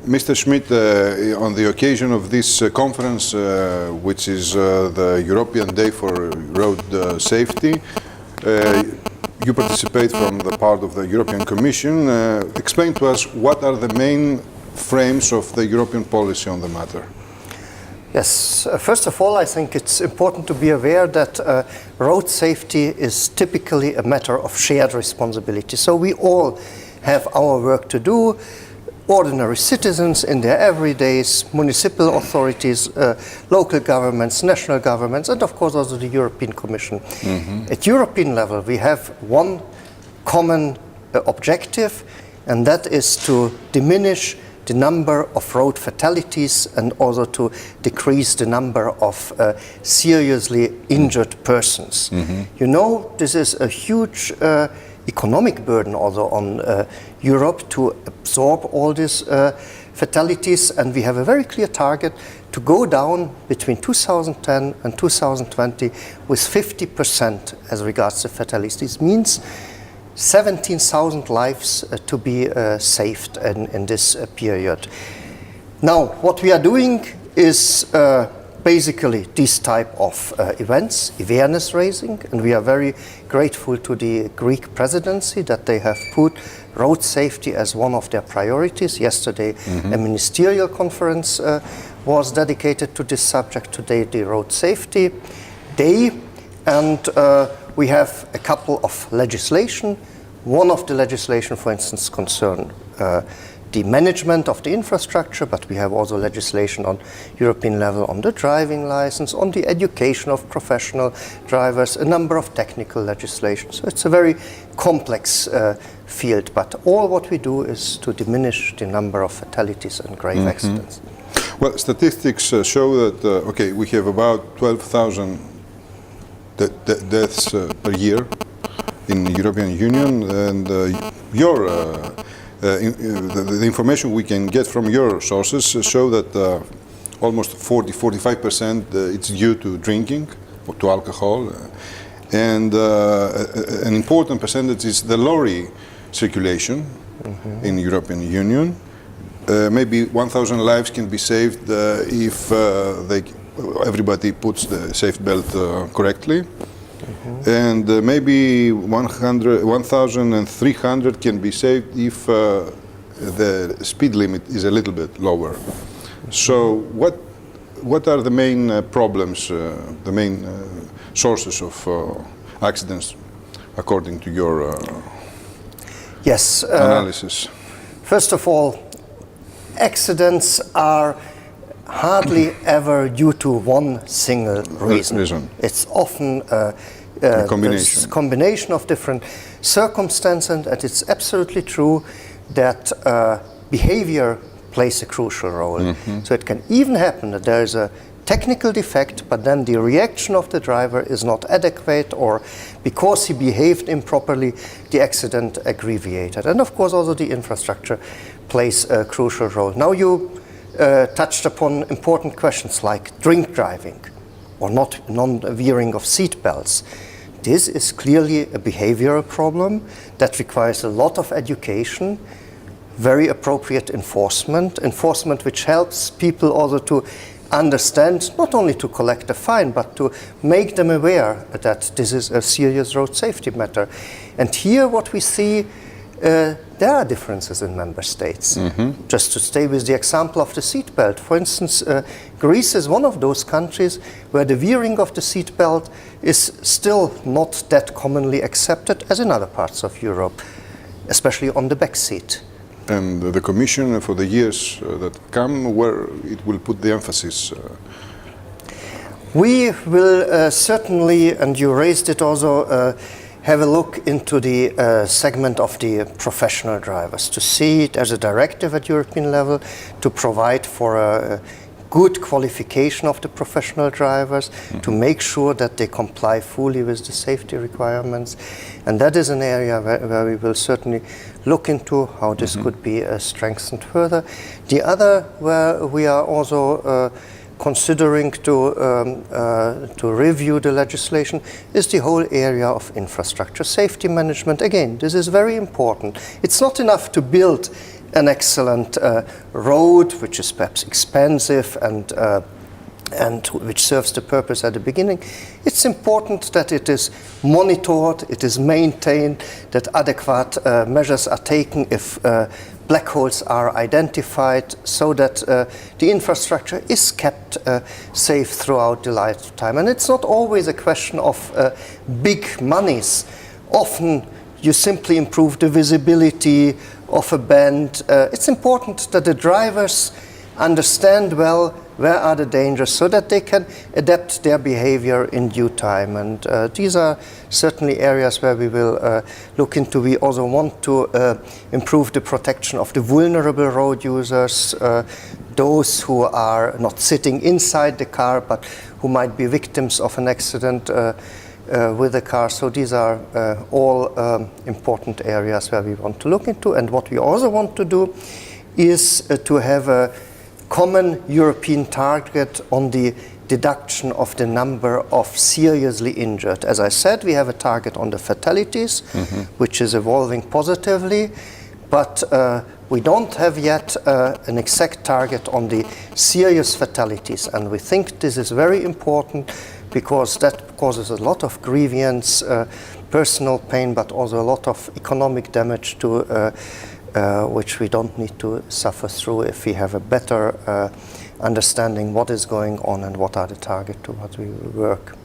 Mr. Smid, on the occasion of this conference, which is the European Day for Road Safety, you participate from the part of the European Commission. Explain to us what are the main frames of the European policy on the matter. Yes, first of all, I think it's important to be aware that road safety is typically a matter of shared responsibility. So we all have our work to do, ordinary citizens in their everydays, municipal authorities, local governments, national governments, and of course also the European Commission. Mm-hmm. At European level, we have one common objective, and that is to diminish the number of road fatalities and also to decrease the number of seriously injured persons. Mm-hmm. You know, this is a huge economic burden also on Europe to absorb all these fatalities, and we have a very clear target to go down between 2010 and 2020 with 50% as regards to fatalities. This means 17,000 lives to be saved in this period. Now, what we are doing is basically this type of events, awareness raising, and we are very grateful to the Greek presidency that they have put road safety as one of their priorities. Yesterday, a ministerial conference was dedicated to this subject. Today, the Road Safety Day, and we have a couple of legislation. One of the legislation, for instance, concern the management of the infrastructure, but we have also legislation on European level on the driving license, on the education of professional drivers, a number of technical legislation. So it's a very complex field, but all what we do is to diminish the number of fatalities and grave accidents. Well, statistics show that, okay, we have about 12,000 deaths per year in the European Union, and the information we can get from your sources show that almost 40-45% it's due to drinking or to alcohol, and an important percentage is the lorry circulation in the European Union. Maybe 1,000 lives can be saved if everybody puts the safety belt correctly. And maybe 1,300 can be saved if the speed limit is a little bit lower. So what are the main problems, the main sources of accidents according to your analysis? First of all, accidents are hardly ever due to one single reason. It's often a combination of different circumstances, and it's absolutely true that behavior plays a crucial role. So it can even happen that there is a technical defect, but then the reaction of the driver is not adequate, or because he behaved improperly, the accident aggravated. And of course also the infrastructure plays a crucial role. Now you touched upon important questions like drink driving or non-wearing of seat belts. This is clearly a behavioral problem that requires a lot of education, very appropriate enforcement which helps people also to understand, not only to collect a fine, but to make them aware that this is a serious road safety matter. And here what we see, there are differences in member states. Just to stay with the example of the seatbelt, for instance, Greece is one of those countries where the wearing of the seatbelt is still not that commonly accepted as in other parts of Europe, especially on the back seat. And the Commission for the years that come, where it will put the emphasis? We will certainly, and you raised it also, have a look into the segment of the professional drivers, to see it as a directive at European level, to provide for a good qualification of the professional drivers, to make sure that they comply fully with the safety requirements. And that is an area where we will certainly look into how this could be strengthened further. The other where we are also considering to review the legislation is the whole area of infrastructure safety management. Again, this is very important. It's not enough to build an excellent road, which is perhaps expensive and which serves the purpose at the beginning, it's important that it is monitored, it is maintained, that adequate measures are taken if black holes are identified, so that the infrastructure is kept safe throughout the lifetime. And it's not always a question of big monies. Often you simply improve the visibility of a band. It's important that the drivers understand well where are the dangers so that they can adapt their behavior in due time. And these are certainly areas where we will look into. We also want to improve the protection of the vulnerable road users, those who are not sitting inside the car but who might be victims of an accident with the car. So these are all important areas where we want to look into. And what we also want to do is to have a common European target on the deduction of the number of seriously injured. As I said, we have a target on the fatalities, which is evolving positively, but we don't have yet an exact target on the serious fatalities. And we think this is very important because that causes a lot of grievance, personal pain, but also a lot of economic damage to which we don't need to suffer through if we have a better understanding what is going on and what are the targets to what we will work.